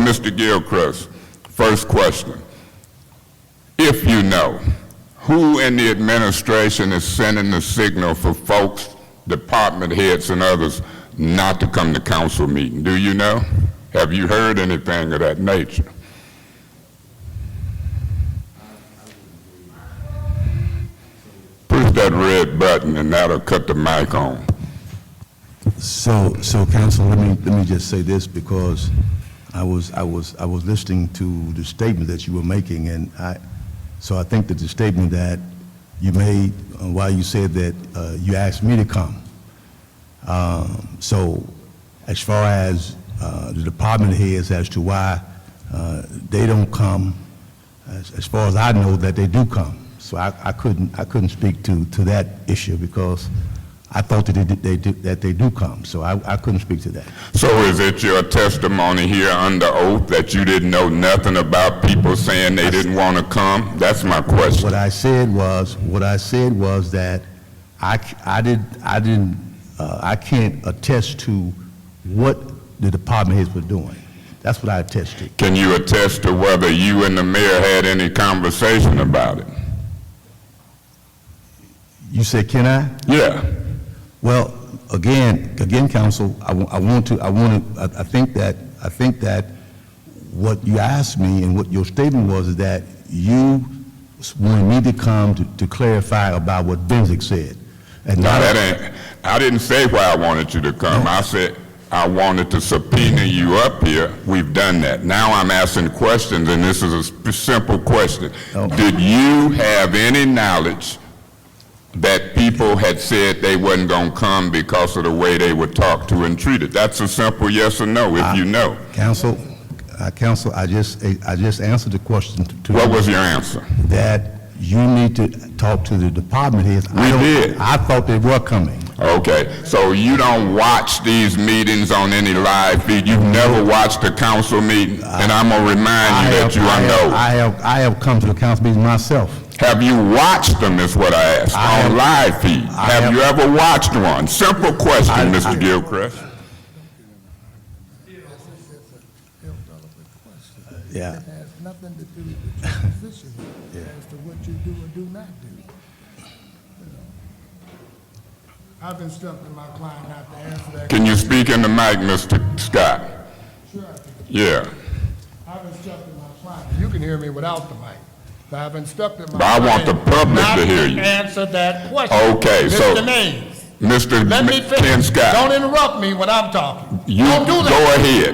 Mr. Gilchrist, first question. If you know, who in the administration is sending the signal for folks, department heads and others, not to come to council meeting? Do you know? Have you heard anything of that nature? Push that red button and that'll cut the mic on. So Council, let me just say this, because I was listening to the statement that you were making, and I think that the statement that you made while you said that you asked me to come. So as far as the department heads as to why they don't come, as far as I know, that they do come. So I couldn't speak to that issue, because I thought that they do come. So I couldn't speak to that. So is it your testimony here under oath that you didn't know nothing about people saying they didn't want to come? That's my question. What I said was that I can't attest to what the department heads were doing. That's what I attest to. Can you attest to whether you and the mayor had any conversation about it? You said, can I? Yeah. Well, again, Council, I think that what you asked me and what your statement was is that you wanted me to come to clarify about what Benzik said. And no, I didn't say why I wanted you to come. No. I said I wanted to subpoena you up here. We've done that. Now I'm asking questions, and this is a simple question. Oh. Did you have any knowledge that people had said they wasn't going to come because of the way they were talked to and treated? That's a simple yes or no, if you know. Council, I just answered the question to What was your answer? That you need to talk to the department heads. We did. I thought they were coming. Okay, so you don't watch these meetings on any live feed. You've never watched a council meeting, and I'm going to remind you that you know. I have come to the council meeting myself. Have you watched them is what I asked, on live feed. Have you ever watched one? Simple question, Mr. Gilchrist. Yeah. It has nothing to do with your position as to what you do or do not do. I've instructed my client not to answer that. Can you speak in the mic, Mr. Scott? Sure I can. Yeah. I've instructed my client. You can hear me without the mic. But I've instructed my But I want the public not to hear you. Answer that question. Okay, Mr. so Mays. Mr. Let me finish. Ken Scott. Don't interrupt me when I'm talking. You don't do that.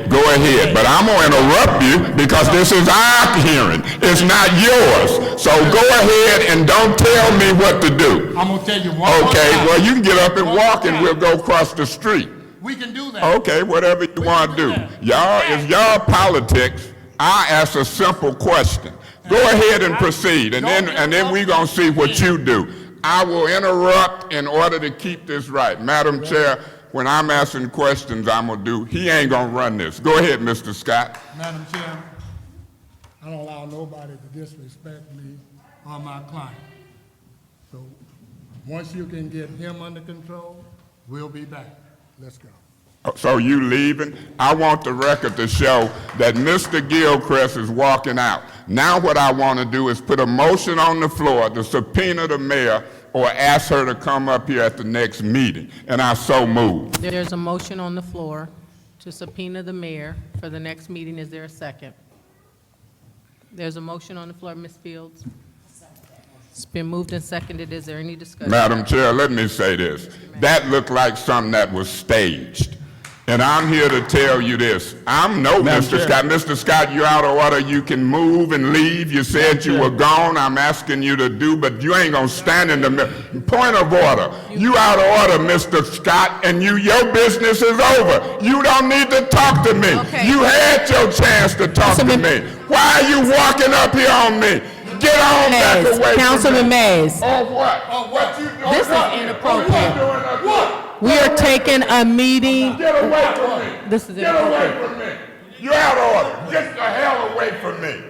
Go ahead. But I'm going to interrupt you because this is our hearing. It's not yours. So go ahead and don't tell me what to do. I'm going to tell you one more Okay, time. well, you can get up and walk and we'll go across the street. We can do that. Okay, whatever you want to do. Y'all, it's y'all politics. I ask a simple question. Go ahead and proceed, and then we're going to see what you do. I will interrupt in order to keep this right. Madam Chair, when I'm asking questions, I'm going to do, he ain't going to run this. Go ahead, Mr. Scott. Madam Chair, I don't allow nobody to disrespect me or my client. So once you can get him under control, we'll be back. Let's go. So you leaving? I want the record to show that Mr. Gilchrist is walking out. Now what I want to do is put a motion on the floor to subpoena the mayor or ask her to come up here at the next meeting, and I so move. There's a motion on the floor to subpoena the mayor for the next meeting. Is there a second? There's a motion on the floor, Ms. Fields. It's been moved and seconded. Is there any discussion? Madam Chair, let me say this. That looked like something that was staged. And I'm here to tell you this. Mr. Scott. Mr. Scott, you're out of order. You can move and leave. You said you were gone. I'm asking you to do, but you ain't gonna stand in the middle. Point of order. You out of order, Mr. Scott, and your business is over. You don't need to talk to me. Okay. You had your chance to talk to me. Why are you walking up here on me? Get on back away Councilman from me. Mays. Oh, what? Oh, what you doing? This is inappropriate. What you doing up here? We are taking a meeting. Get away from me. This is Get away from me. You're out of order. Get the hell away from me.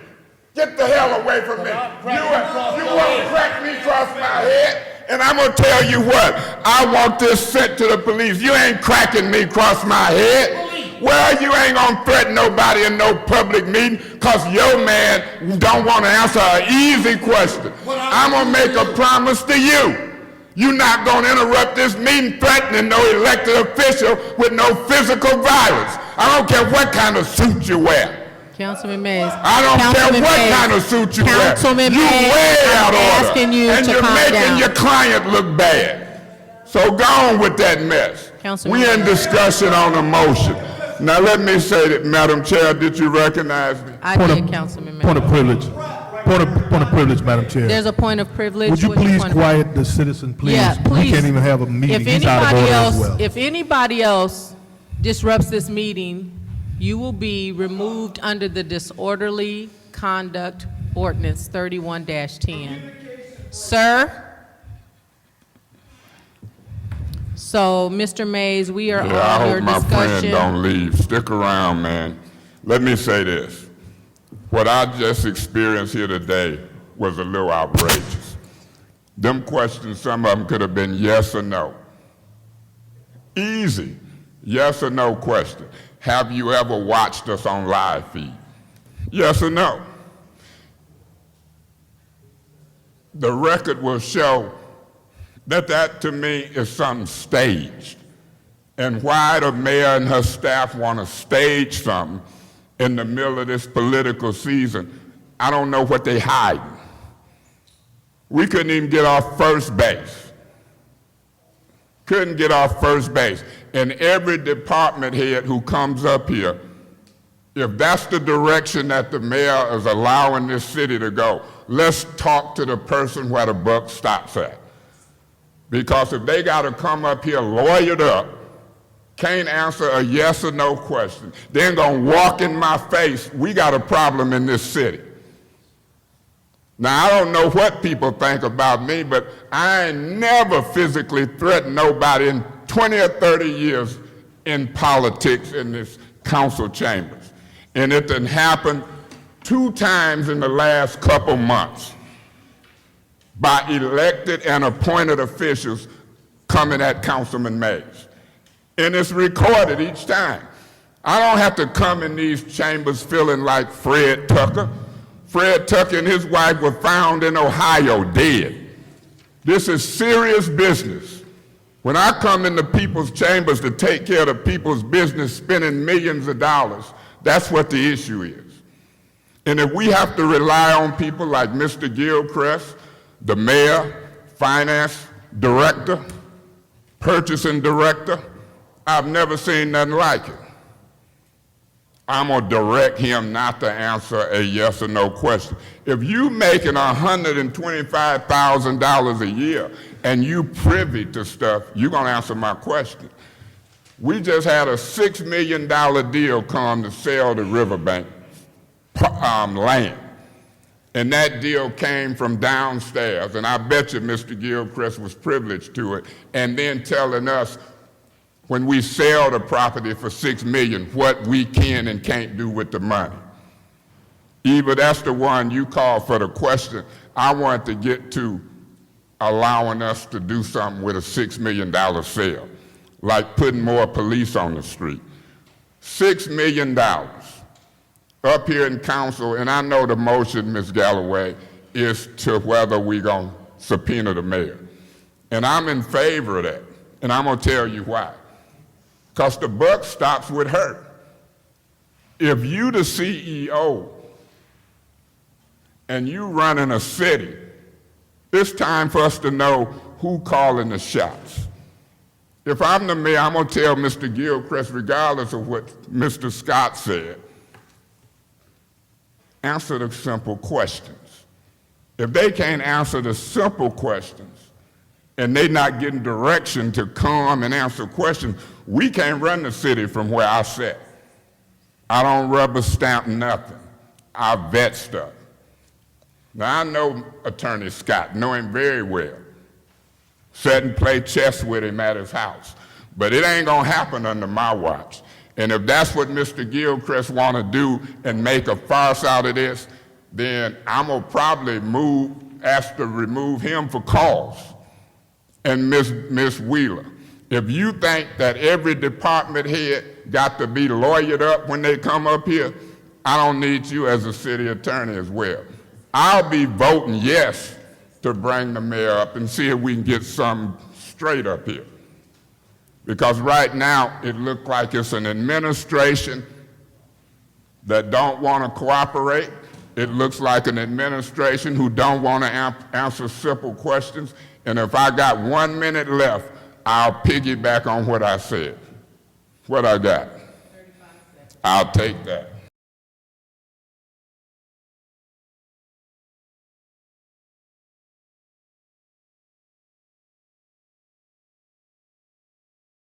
Get the hell away from me. You want to crack me across my head? And I'm going to tell you what. I want this sent to the police. You ain't cracking me across my head. Well, you ain't gonna threaten nobody in no public meeting because your man don't want to answer an easy question. I'm gonna make a promise to you. You're not gonna interrupt this meeting threatening no elected official with no physical violence. I don't care what kind of suit you wear. Councilman Mays. I don't care what kind of suit you wear. Councilman You Mays, way out I'm order, asking you and to you're calm making down. your client look bad. So go on with that mess. Councilman We in Mays. discussion on the motion. Now let me say that, Madam Chair, did you recognize me? I did, Councilman Point Mays. of privilege. Point of privilege, Madam Chair. There's a point of privilege. Would you What's your please point of- quiet the citizen, please? Yeah, please. We can't even have a meeting. If He's out of anybody order else, as well. if anybody else disrupts this meeting, you will be removed under the disorderly conduct ordinance 31-10. Sir? So, Mr. Mays, we are Yeah, I on your hope my friend discussion. don't leave. Stick around, man. Let me say this. What I just experienced here today was a little outrageous. Them questions, some of them could have been yes or no. Easy, yes or no question. Have you ever watched us on live feed? Yes or no? The record will show that to me is something staged. And why the mayor and her staff want to stage something in the middle of this political season, I don't know what they hiding. We couldn't even get off first base. Couldn't get off first base. And every department head who comes up here, if that's the direction that the mayor is allowing this city to go, let's talk to the person where the buck stops at. Because if they got to come up here lawyered up, can't answer a yes or no question, then gonna walk in my face, we got a problem in this city. Now, I don't know what people think about me, but I ain't never physically threatened nobody in 20 or 30 years in politics in this council chambers. And it done happened 2 times in the last couple months by elected and appointed officials coming at Councilman Mays. And it's recorded each time. I don't have to come in these chambers feeling like Fred Tucker. Fred Tucker and his wife were found in Ohio dead. This is serious business. When I come into people's chambers to take care of the people's business, spending millions of dollars, that's what the issue is. And if we have to rely on people like Mr. Gilchrist, the mayor, finance director, purchasing director, I've never seen nothing like it. I'm gonna direct him not to answer a yes or no question. If you making $125,000 a year and you privy to stuff, you're gonna answer my question. We just had a $6 million deal come to sell the Riverbank land. And that deal came from downstairs, and I bet you Mr. Gilchrist was privileged to it, and then telling us when we sell the property for $6 million, what we can and can't do with the money. Eva, that's the one you called for the question. I wanted to get to allowing us to do something with a $6 million sale, like putting more police on the street. $6 million up here in council, and I know the motion, Ms. Galloway, is to whether we're gonna subpoena the mayor. And I'm in favor of that, and I'm gonna tell you why. Because the buck stops with her. If you the CEO and you running a city, it's time for us to know who calling the shots. If I'm the mayor, I'm gonna tell Mr. Gilchrist, regardless of what Mr. Scott said, answer the simple questions. If they can't answer the simple questions, and they're not getting direction to come and answer questions, we can't run the city from where I sit. I don't rubber stamp nothing. I vet stuff. Now, I know Attorney Scott, know him very well. Sat and play chess with him at his house. But it ain't gonna happen under my watch. And if that's what Mr. Gilchrist wanna do and make a farce out of this, then I'm gonna probably ask to remove him for cause. And Ms. Wheeler, If you think that every department head got to be lawyered up when they come up here, I don't need you as a city attorney as well. I'll be voting yes to bring the mayor up and see if we can get something straight up here. Because right now, it looks like it's an administration that don't want to cooperate. It looks like an administration who don't want to answer simple questions. And if I got 1 minute left, I'll piggyback on what I said. What I got? 35 seconds. I'll take that.